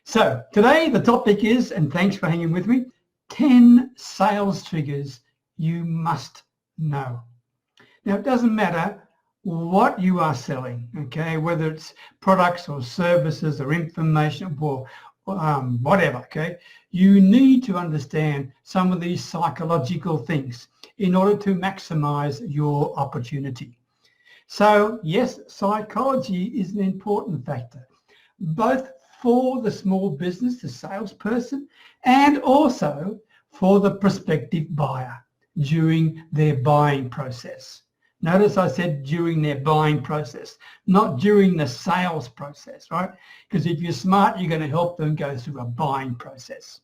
So today the topic is, and thanks for hanging with me, 10 sales triggers you must know. Now, it doesn't matter what you are selling, okay, whether it's products or services or information or whatever, okay, you need to understand some of these psychological things in order to maximize your opportunity. So yes, psychology is an important factor, both for the small business, the salesperson, and also for the prospective buyer during their buying process. Notice I said during their buying process, not during the sales process, right? Because if you're smart, you're going to help them go through a buying process.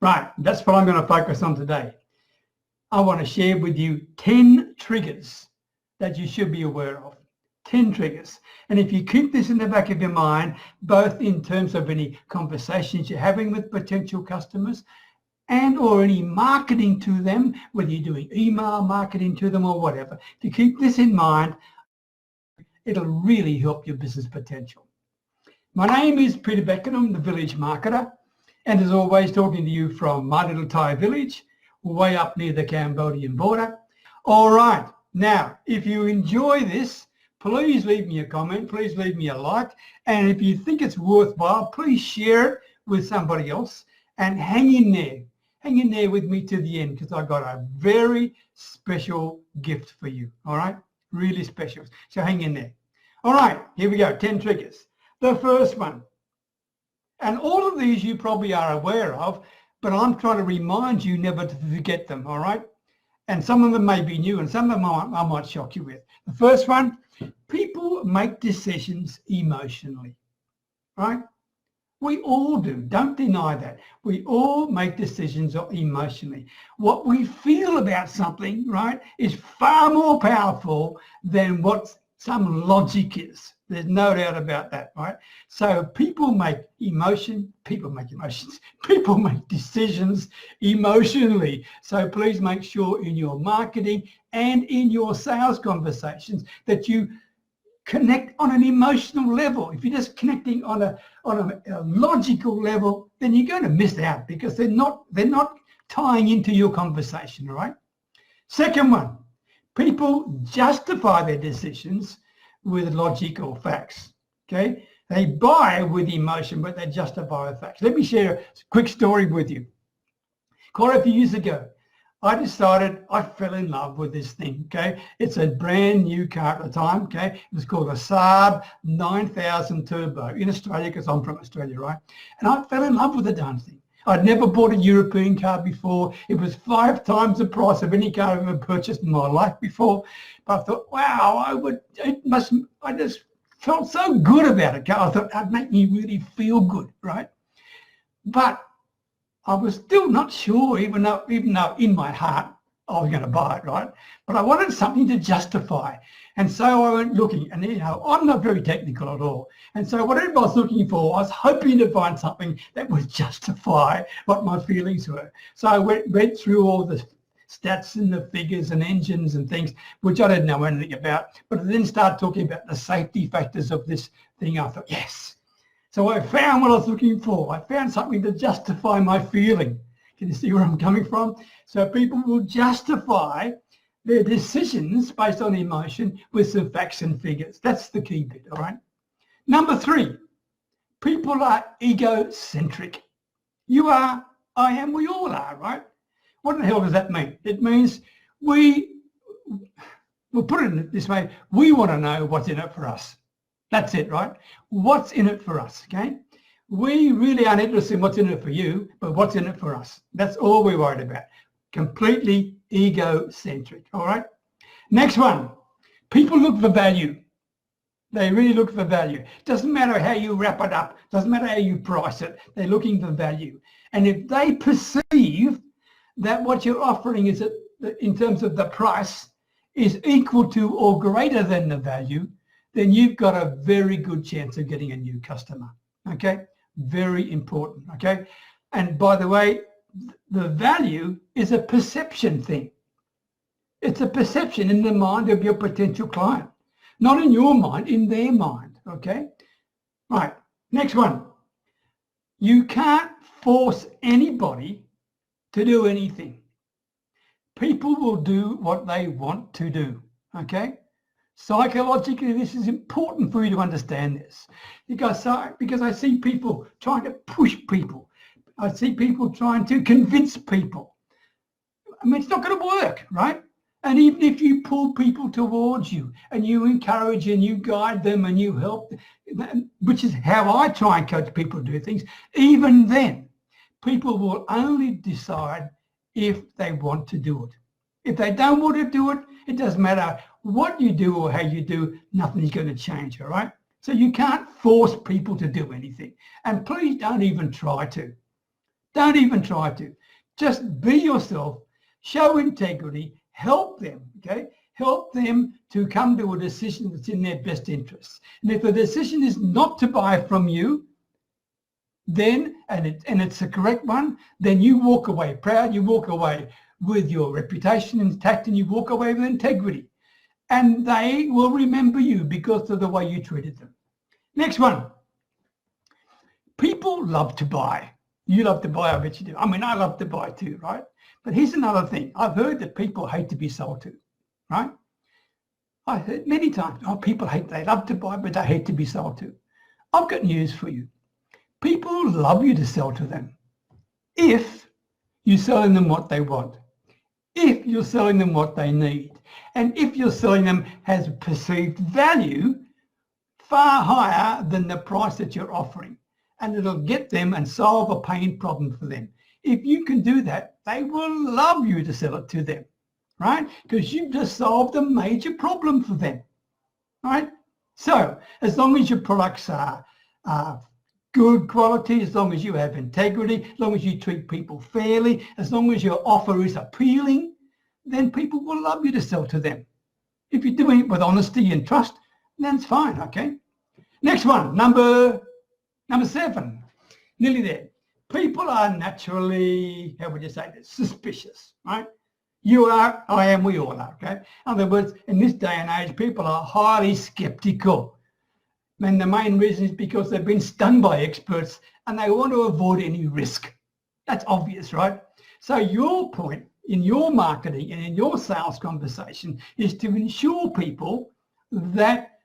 Right, that's what I'm going to focus on today. I want to share with you 10 triggers that you should be aware of. 10 triggers. And if you keep this in the back of your mind, both in terms of any conversations you're having with potential customers and or any marketing to them, whether you're doing email marketing to them or whatever, if you keep this in mind, it'll really help your business potential. My name is Peter Beckenham, the Village Marketer, and as always, talking to you from my little Thai village, way up near the Cambodian border. All right, now, if you enjoy this, please leave me a comment, please leave me a like, and if you think it's worthwhile, please share it with somebody else and hang in there with me to the end, because I've got a very special gift for you, all right? Really special, so hang in there. All right, here we go, 10 triggers. The first one, and all of these you probably are aware of, but I'm trying to remind you never to forget them, all right? And some of them may be new and some of them I might shock you with. The first one, people make decisions emotionally, right? We all do. Don't deny that. We all make decisions emotionally. What we feel about something, right, is far more powerful than what some logic is. There's no doubt about that, right? So people make decisions emotionally. So please make sure in your marketing and in your sales conversations that you connect on an emotional level. If you're just connecting on a logical level, then you're going to miss out because they're not tying into your conversation, all right? Second one, people justify their decisions with logic or facts, okay? They buy with emotion, but they justify with facts. Let me share a quick story with you. Quite a few years ago, I fell in love with this thing, okay? It's a brand new car at the time, okay? It was called a Saab 9000 Turbo in Australia, because I'm from Australia, right? And I fell in love with the darn thing. I'd never bought a European car before. It was 5 times the price of any car I've ever purchased in my life before. But I thought, wow, I just felt so good about it. I thought that'd make me really feel good, right? But I was still not sure, even though in my heart I was going to buy it, right? But I wanted something to justify. And so I went looking, and I'm not very technical at all. And so whatever I was looking for, I was hoping to find something that would justify what my feelings were. So I went through all the stats and the figures and engines and things, which I didn't know anything about. But I then started talking about the safety factors of this thing. I thought, yes. So I found what I was looking for. I found something to justify my feeling. Can you see where I'm coming from? So people will justify their decisions based on emotion with some facts and figures. That's the key bit, all right? Number 3, people are egocentric. You are, I am, we all are, right? What the hell does that mean? It means we'll put it this way, we want to know what's in it for us. That's it, right? What's in it for us, okay? We really aren't interested in what's in it for you, but what's in it for us. That's all we're worried about. Completely egocentric, all right? Next one, people look for value. They really look for value. Doesn't matter how you wrap it up. Doesn't matter how you price it. They're looking for value. And if they perceive that what you're offering is, in terms of the price, is equal to or greater than the value, then you've got a very good chance of getting a new customer, okay? Very important, okay? And by the way, the value is a perception thing. It's a perception in the mind of your potential client. Not in your mind, in their mind, okay? Right, next one. You can't force anybody to do anything. People will do what they want to do, okay? Psychologically, this is important for you to understand this because I see people trying to push people. I see people trying to convince people. I mean, it's not going to work, right? And even if you pull people towards you and you encourage and you guide them and you help, which is how I try and coach people to do things, even then, people will only decide if they want to do it. If they don't want to do it, it doesn't matter what you do or how you do, nothing's going to change, all right? So you can't force people to do anything. And please don't even try to. Don't even try to. Just be yourself, show integrity, help them, okay? Help them to come to a decision that's in their best interests. And if the decision is not to buy from you, then, and it's the correct one, then you walk away proud, you walk away with your reputation intact, and you walk away with integrity. And they will remember you because of the way you treated them. Next one. People love to buy. You love to buy, I bet you do. I mean, I love to buy too, right? But here's another thing. I've heard that people hate to be sold to, right? I heard many times, oh, people hate, they love to buy, but they hate to be sold to. I've got news for you. People love you to sell to them if you're selling them what they want, if you're selling them what they need, and if you're selling them has perceived value far higher than the price that you're offering, and it'll get them and solve a pain problem for them. If you can do that, they will love you to sell it to them, right? Because you've just solved a major problem for them, right? So as long as your products are good quality, as long as you have integrity, as long as you treat people fairly, as long as your offer is appealing, then people will love you to sell to them. If you're doing it with honesty and trust, then it's fine, okay? Next one, number 7, nearly there. People are naturally, how would you say this, suspicious, right? You are, I am, we all are, okay? In other words, in this day and age, people are highly skeptical. And the main reason is because they've been stung by experts and they want to avoid any risk. That's obvious, right? So your point in your marketing and in your sales conversation is to ensure people that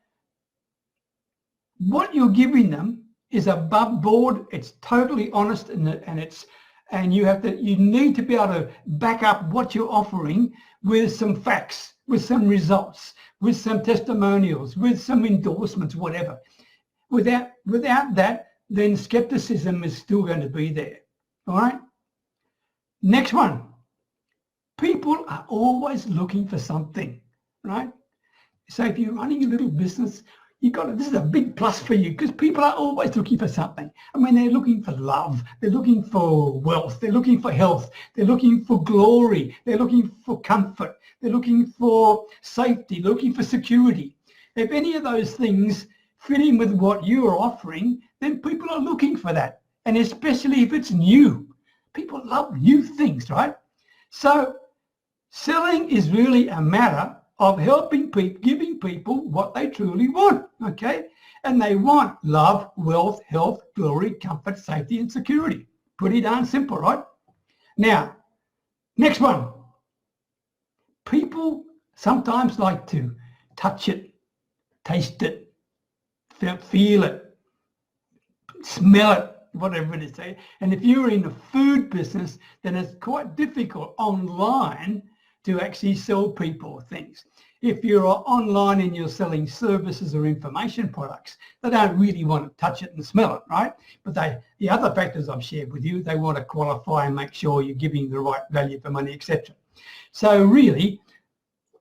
what you're giving them is above board, it's totally honest, and you need to be able to back up what you're offering with some facts, with some results, with some testimonials, with some endorsements, whatever. Without that, then skepticism is still going to be there. All right? Next one. People are always looking for something, right? So if you're running a little business, this is a big plus for you because people are always looking for something. I mean, they're looking for love, they're looking for wealth, they're looking for health, they're looking for glory, they're looking for comfort, they're looking for safety, looking for security. If any of those things fit in with what you're offering, then people are looking for that. And especially if it's new. People love new things, right? So selling is really a matter of helping people, giving people what they truly want, okay? And they want love, wealth, health, glory, comfort, safety, and security. Pretty darn simple, right? Now, next one. People sometimes like to touch it, taste it, feel it, smell it, whatever it is. And if you're in the food business, then it's quite difficult online to actually sell people things. If you're online and you're selling services or information products, they don't really want to touch it and smell it, right? But the other factors I've shared with you, they want to qualify and make sure you're giving the right value for money, etc. So really,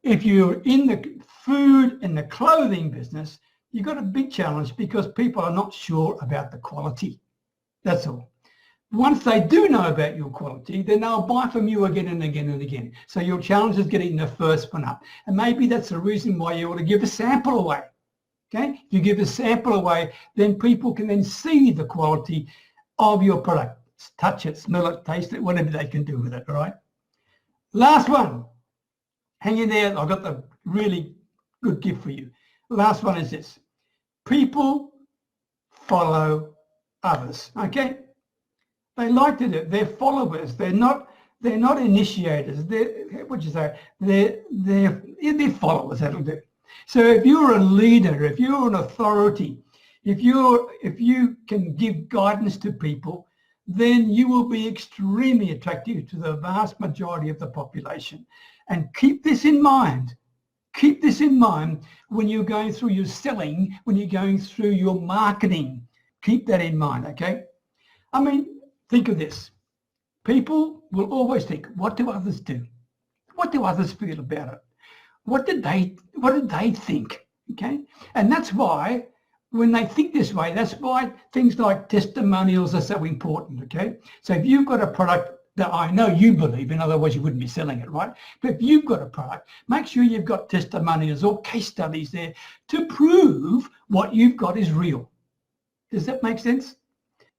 if you're in the food and the clothing business, you've got a big challenge because people are not sure about the quality. That's all. Once they do know about your quality, then they'll buy from you again and again and again. So your challenge is getting the first one up. And maybe that's the reason why you ought to give a sample away. Okay? If you give a sample away, then people can then see the quality of your product. Touch it, smell it, taste it, whatever they can do with it, all right? Last one. Hang in there. I've got the really good gift for you. Last one is this. People follow others, okay? They like to do it. They're followers. They're not initiators. They're followers. That'll do. So if you're a leader, if you're an authority, if you can give guidance to people, then you will be extremely attractive to the vast majority of the population. And keep this in mind. Keep this in mind when you're going through your selling, when you're going through your marketing. Keep that in mind, okay? I mean, think of this. People will always think, what do others do? What do others feel about it? What did they think? Okay? And that's why when they think this way, that's why things like testimonials are so important, okay? So if you've got a product that I know you believe in, otherwise you wouldn't be selling it, right? But if you've got a product, make sure you've got testimonials or case studies there to prove what you've got is real. Does that make sense?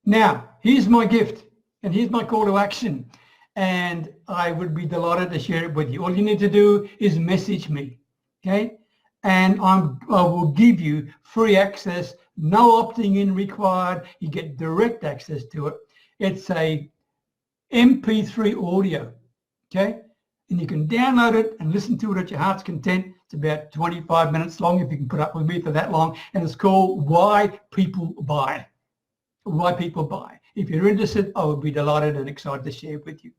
Now, here's my gift and here's my call to action. And I would be delighted to share it with you. All you need to do is message me, okay? And I will give you free access, no opting in required. You get direct access to it. It's a MP3 audio, okay? And you can download it and listen to it at your heart's content. It's about 25 minutes long, if you can put up with me for that long. And it's called Why People Buy. Why People Buy. If you're interested, I would be delighted and excited to share it with you.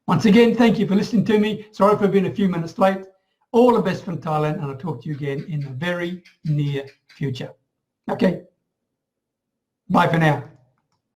Once again, thank you for listening to me. Sorry for being a few minutes late. All the best from Thailand, and I'll talk to you again in the very near future. Okay. Bye for now.